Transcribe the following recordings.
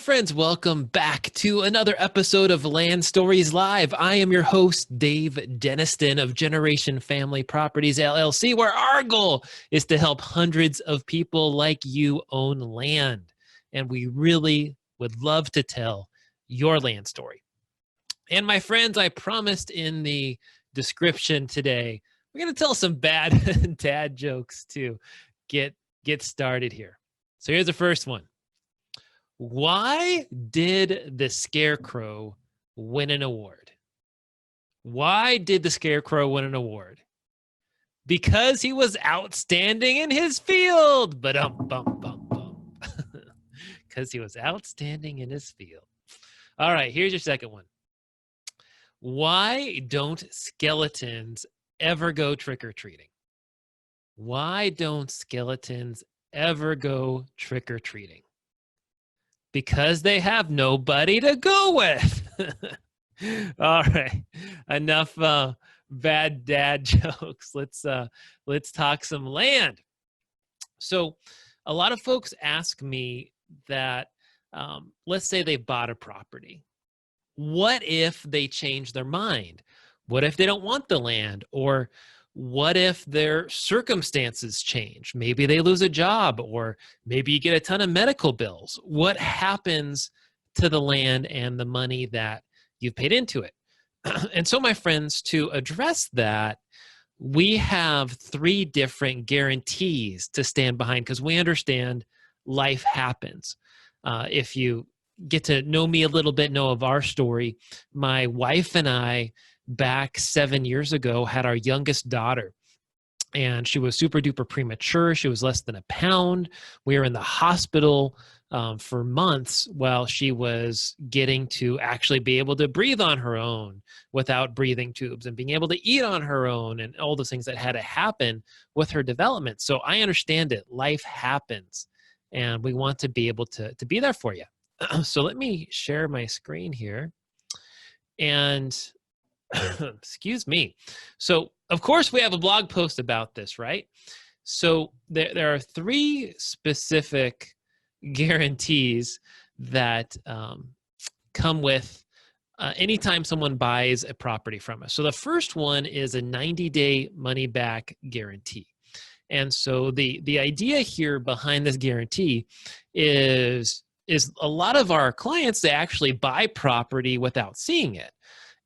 friends, welcome back to another episode of Land Stories Live. I am your host, Dave Deniston of Generation Family Properties, LLC, where our goal is to help hundreds of people like you own land. And we really would love to tell your land story. And my friends, I promised in the description today, we're going to tell some bad dad jokes to get started here. So here's the first one. Why did the Scarecrow win an award? Why did the Scarecrow win an award? Because he was outstanding in his field. Because he was outstanding in his field. All right, here's your second one. Why don't skeletons ever go trick-or-treating? Why don't skeletons ever go trick-or-treating? Because they have nobody to go with. All right, enough bad dad jokes. Let's talk some land. So a lot of folks ask me that, let's say they bought a property. What if they change their mind? What if they don't want the land? Or what if their circumstances change? Maybe they lose a job, or maybe you get a ton of medical bills. What happens to the land and the money that you've paid into it? And so, my friends, to address that, we have 3 different guarantees to stand behind because we understand life happens. If you get to know me a little bit, know of our story, my wife and I, back 7 years ago, had our youngest daughter, and she was super duper premature. She was less than a pound. We were in the hospital for months while she was getting to actually be able to breathe on her own without breathing tubes, and being able to eat on her own, and all those things that had to happen with her development. So I understand it. Life happens, and we want to be able to be there for you. So let me share my screen here. And excuse me. So, of course, we have a blog post about this, right? So there are 3 specific guarantees that come with anytime someone buys a property from us. So the first one is a 90-day money-back guarantee. And so the idea here behind this guarantee is a lot of our clients, they actually buy property without seeing it.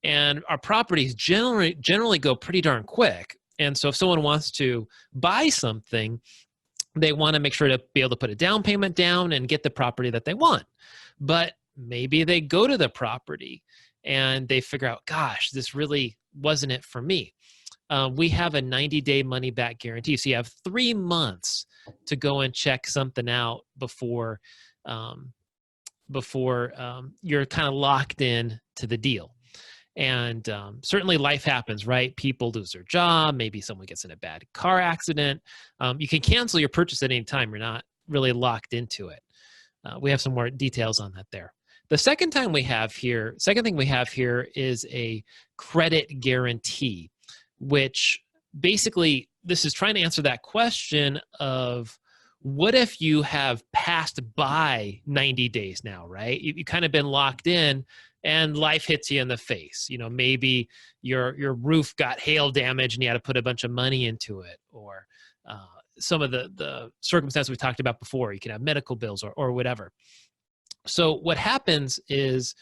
And our properties generally go pretty darn quick. And so if someone wants to buy something, they want to make sure to be able to put a down payment down and get the property that they want. But maybe they go to the property and they figure out, gosh, this really wasn't it for me. We have a 90-day money-back guarantee. So you have 3 months to go and check something out before you're kind of locked in to the deal. And certainly life happens, right? People lose their job. Maybe someone gets in a bad car accident. You can cancel your purchase at any time. You're not really locked into it. We have some more details on that there. The second thing we have here is a credit guarantee, which basically this is trying to answer that question of, what if you have passed by 90 days now, right? You've kind of been locked in, and life hits you in the face. You know, maybe your roof got hail damage and you had to put a bunch of money into it, or some of the circumstances we talked about before. You can have medical bills or whatever. So what happens is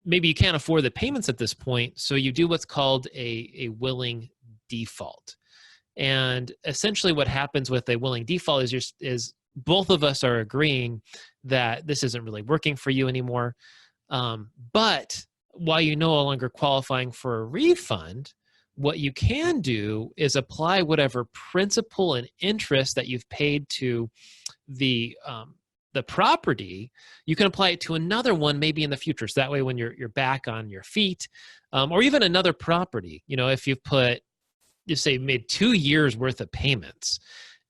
maybe you can't afford the payments at this point, so you do what's called a willing default. And essentially what happens with a willing default is both of us are agreeing that this isn't really working for you anymore. But while you're no longer qualifying for a refund, what you can do is apply whatever principal and interest that you've paid to the property. You can apply it to another one maybe in the future. So that way when you're back on your feet, or even another property, you know, if you've put, you say, made 2 years worth of payments,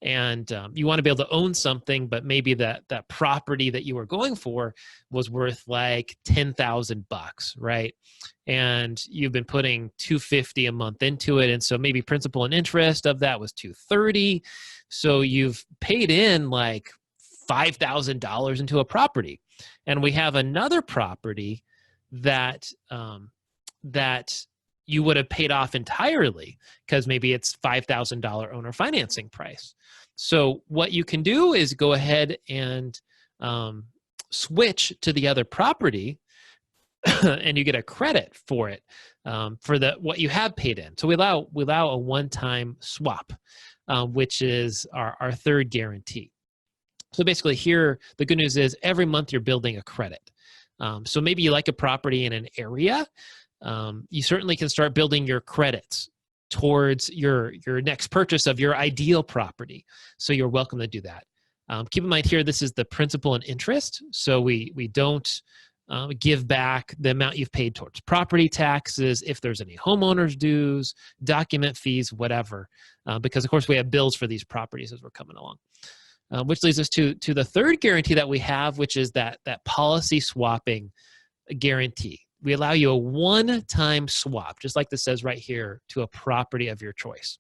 and you want to be able to own something, but maybe that property that you were going for was worth like $10,000, right? And you've been putting $250 a month into it, and so maybe principal and interest of that was $230. So you've paid in like $5,000 into a property. And we have another property that that you would have paid off entirely because maybe it's $5,000 owner financing price. So what you can do is go ahead and switch to the other property and you get a credit for it for what you have paid in. So we allow a one-time swap, which is our third guarantee. So basically here, the good news is every month you're building a credit. So maybe you like a property in an area. You certainly can start building your credits towards your next purchase of your ideal property. So you're welcome to do that. Keep in mind here, this is the principal and interest. So we don't give back the amount you've paid towards property taxes, if there's any homeowners dues, document fees, whatever, because of course we have bills for these properties as we're coming along. Which leads us to the third guarantee that we have, which is that policy swapping guarantee. We allow you a one-time swap, just like this says right here, to a property of your choice.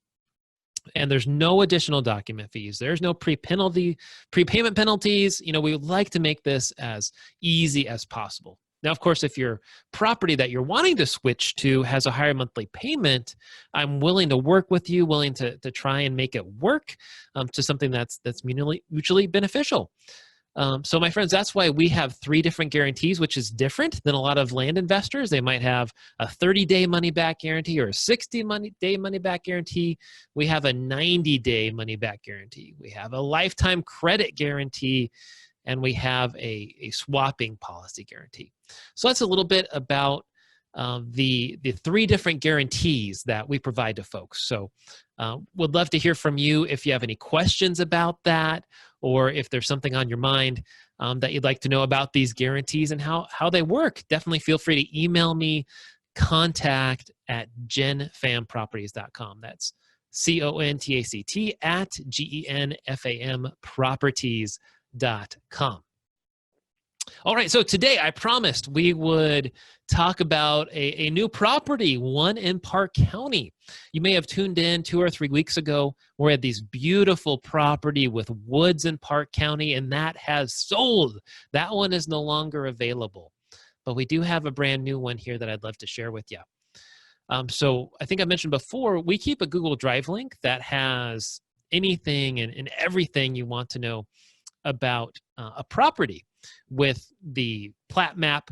And there's no additional document fees. There's no prepayment penalties. We would like to make this as easy as possible. Now, of course, if your property that you're wanting to switch to has a higher monthly payment, I'm willing to work with you, willing to try and make it work to something that's mutually beneficial. So my friends, that's why we have 3 different guarantees, which is different than a lot of land investors. They might have a 30-day money-back guarantee or a 60-day money-back guarantee. We have a 90-day money-back guarantee. We have a lifetime credit guarantee, and we have a swapping policy guarantee. So that's a little bit about the 3 different guarantees that we provide to folks. So would love to hear from you if you have any questions about that, or if there's something on your mind that you'd like to know about these guarantees and how they work. Definitely feel free to email me, contact@genfamproperties.com. That's contact@genfamproperties.com. All right, so today I promised we would talk about a new property, one in Park County. You may have tuned in 2 or 3 weeks ago. We had this beautiful property with woods in Park County, and that has sold. That one is no longer available. But we do have a brand new one here that I'd love to share with you. So I think I mentioned before, we keep a Google Drive link that has anything and everything you want to know about a property, with the plat map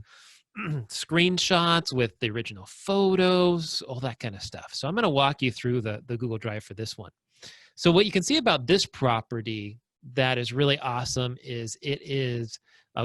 screenshots, with the original photos, all that kind of stuff. So I'm going to walk you through the Google Drive for this one. So what you can see about this property that is really awesome is it is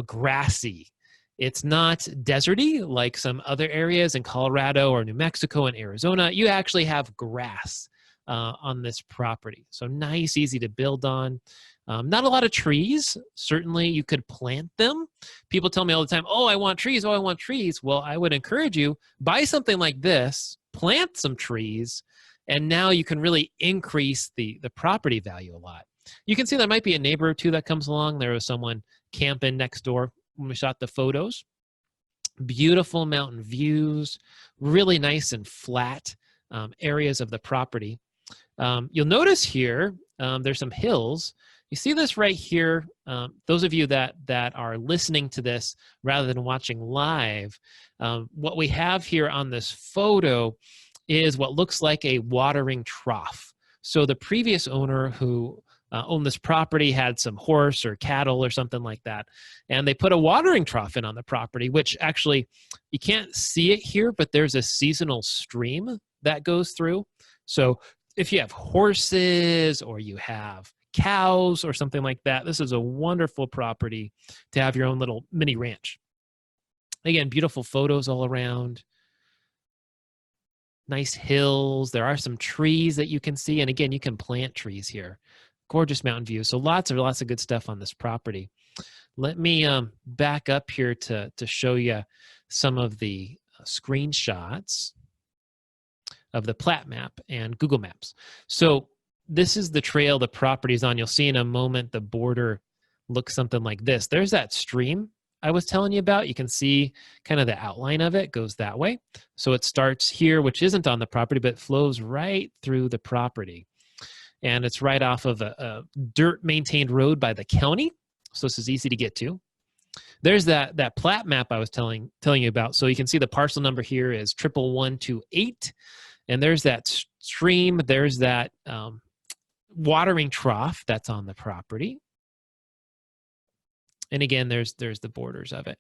grassy. It's not deserty like some other areas in Colorado or New Mexico and Arizona. You actually have grass on this property. So nice, easy to build on. Not a lot of trees. Certainly you could plant them. People tell me all the time, oh, I want trees. Oh, I want trees. Well, I would encourage you, buy something like this, plant some trees, and now you can really increase the property value a lot. You can see there might be a neighbor or two that comes along. There was someone camping next door when we shot the photos. Beautiful mountain views, really nice and flat areas of the property. You'll notice here, there's some hills. You see this right here. Those of you that are listening to this rather than watching live, what we have here on this photo is what looks like a watering trough. So the previous owner who owned this property had some horse or cattle or something like that, and they put a watering trough in on the property, which actually, you can't see it here, but there's a seasonal stream that goes through. So if you have horses or you have cows or something like that, this is a wonderful property to have your own little mini ranch. Again, beautiful photos all around. Nice hills. There are some trees that you can see. And again, you can plant trees here. Gorgeous mountain views. So lots of good stuff on this property. Let me back up here to show you some of the screenshots of the plat map and Google Maps. So this is the trail the property's on. You'll see in a moment the border looks something like this. There's that stream I was telling you about. You can see kind of the outline of it goes that way. So it starts here, which isn't on the property, but flows right through the property. And it's right off of a dirt maintained road by the county. So this is easy to get to. there's that plat map I was telling you about. So you can see the parcel number here is 11128, and there's that stream. There's that watering trough that's on the property. And again, there's the borders of it.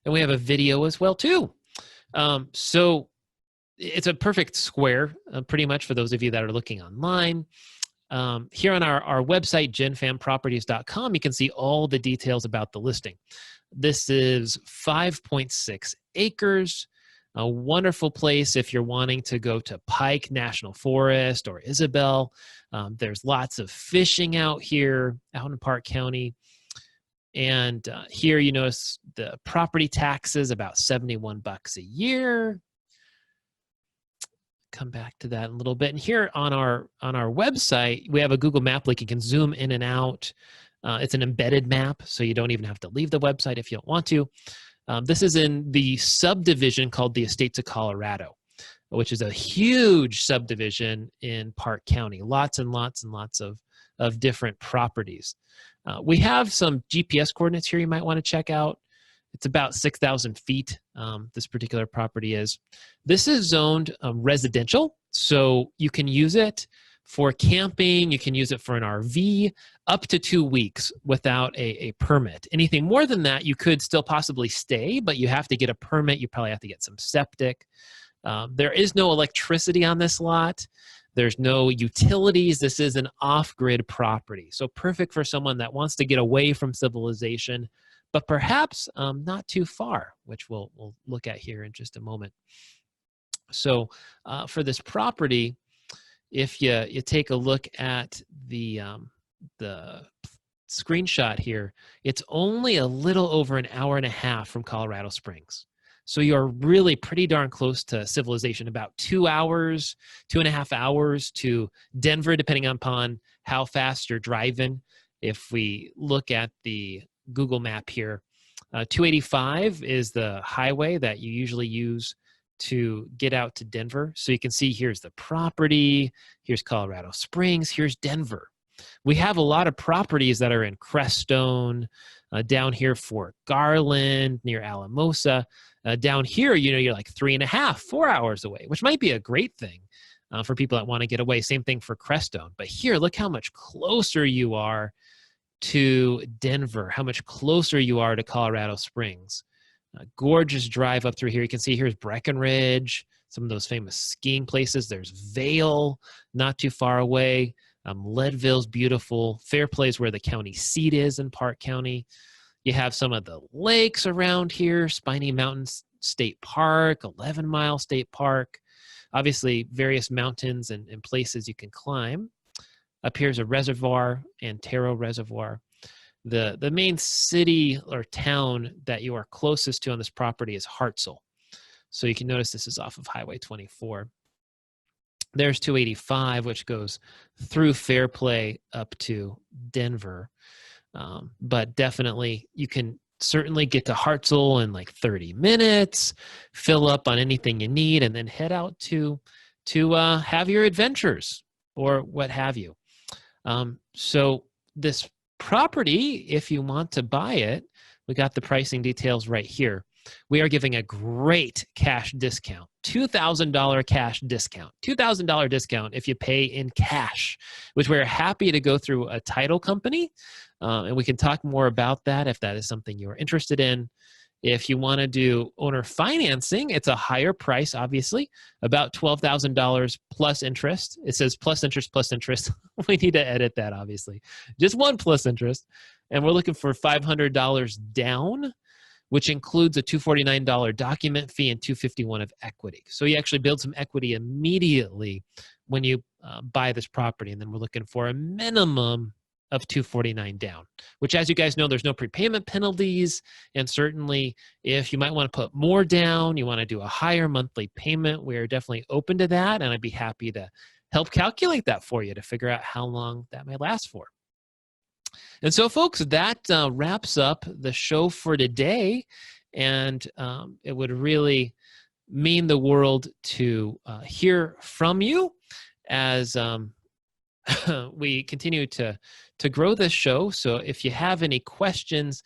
And we have a video as well too. So it's a perfect square, pretty much, for those of you that are looking online. Here on our website, genfamproperties.com, you can see all the details about the listing. This is 5.6 acres, a wonderful place if you're wanting to go to Pike National Forest or Isabel. There's lots of fishing out here, out in Park County. And here you notice the property taxes, about $71 a year. Come back to that in a little bit. And here on our website, we have a Google map link. You can zoom in and out. It's an embedded map, so you don't even have to leave the website if you don't want to. This is in the subdivision called the Estates of Colorado, which is a huge subdivision in Park County. Lots and lots and lots of different properties. We have some GPS coordinates here you might want to check out. It's about 6,000 feet, this particular property is. This is zoned residential, so you can use it for camping. You can use it for an RV up to 2 weeks without a permit. Anything more than that, you could still possibly stay, but you have to get a permit. You probably have to get some septic. There is no electricity on this lot. There's no utilities. This is an off-grid property, so perfect for someone that wants to get away from civilization, but perhaps not too far, which we'll look at here in just a moment. So for this property, if you take a look at the screenshot here, it's only a little over an hour and a half from Colorado Springs. So you're really pretty darn close to civilization, about 2 hours, 2.5 hours to Denver, depending upon how fast you're driving. If we look at the Google map here, 285 is the highway that you usually use to get out to Denver. So you can see here's the property, here's Colorado Springs, here's Denver. We have a lot of properties that are in Crestone, down here Fort Garland, near Alamosa. Down here, you're like 3.5, 4 hours away, which might be a great thing for people that want to get away. Same thing for Crestone. But here, look how much closer you are to Denver, how much closer you are to Colorado Springs. Gorgeous drive up through here. You can see here's Breckenridge, some of those famous skiing places. There's Vail, not too far away. Leadville's beautiful. Fairplay is where the county seat is in Park County. You have some of the lakes around here, Spiny Mountain State Park, 11 Mile State Park. Obviously, various mountains and places you can climb. Up here's a reservoir, Antero Reservoir. The main city or town that you are closest to on this property is Hartselle. So you can notice this is off of Highway 24. There's 285, which goes through Fairplay up to Denver. But definitely, you can certainly get to Hartselle in like 30 minutes, fill up on anything you need, and then head out to have your adventures or what have you. So this property, if you want to buy it, we got the pricing details right here. We are giving a great cash discount, $2,000 cash discount, $2,000 discount if you pay in cash, which we're happy to go through a title company. And we can talk more about that if that is something you're interested in. If you want to do owner financing, it's a higher price, obviously, about $12,000 plus interest. It says plus interest, plus interest. We need to edit that, obviously. Just one plus interest. And we're looking for $500 down, which includes a $249 document fee and $251 of equity. So you actually build some equity immediately when you buy this property. And then we're looking for a minimum of $249 down, which, as you guys know, there's no prepayment penalties. And certainly if you might want to put more down, you want to do a higher monthly payment, we are definitely open to that. And I'd be happy to help calculate that for you to figure out how long that may last for. And so, folks, that wraps up the show for today. And it would really mean the world to hear from you as we continue to grow this show. So if you have any questions,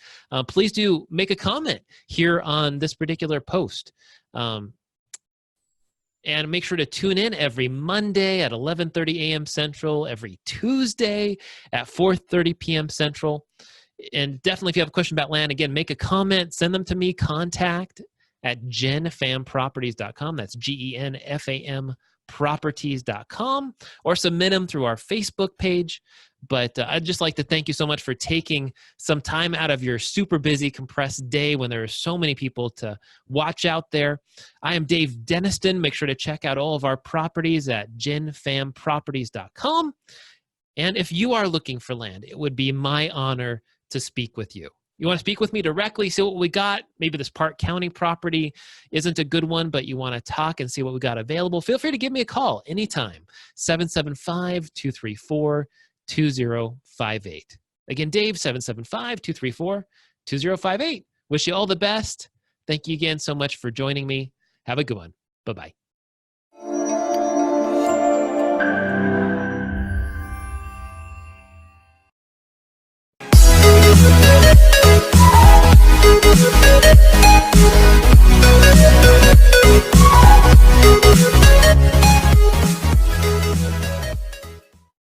please do make a comment here on this particular post. And make sure to tune in every Monday at 11:30 a.m. Central, every Tuesday at 4:30 p.m. Central. And definitely, if you have a question about land, again, make a comment, send them to me, contact at genfamproperties.com. That's GENFAM properties.com, or submit them through our Facebook page. But I'd just like to thank you so much for taking some time out of your super busy, compressed day when there are so many people to watch out there. I am Dave Deniston. Make sure to check out all of our properties at genfamproperties.com. And if you are looking for land, it would be my honor to speak with you. You want to speak with me directly, see what we got. Maybe this Park County property isn't a good one, but you want to talk and see what we got available. Feel free to give me a call anytime, 775-234-2058. Again, Dave, 775-234-2058. Wish you all the best. Thank you again so much for joining me. Have a good one. Bye-bye.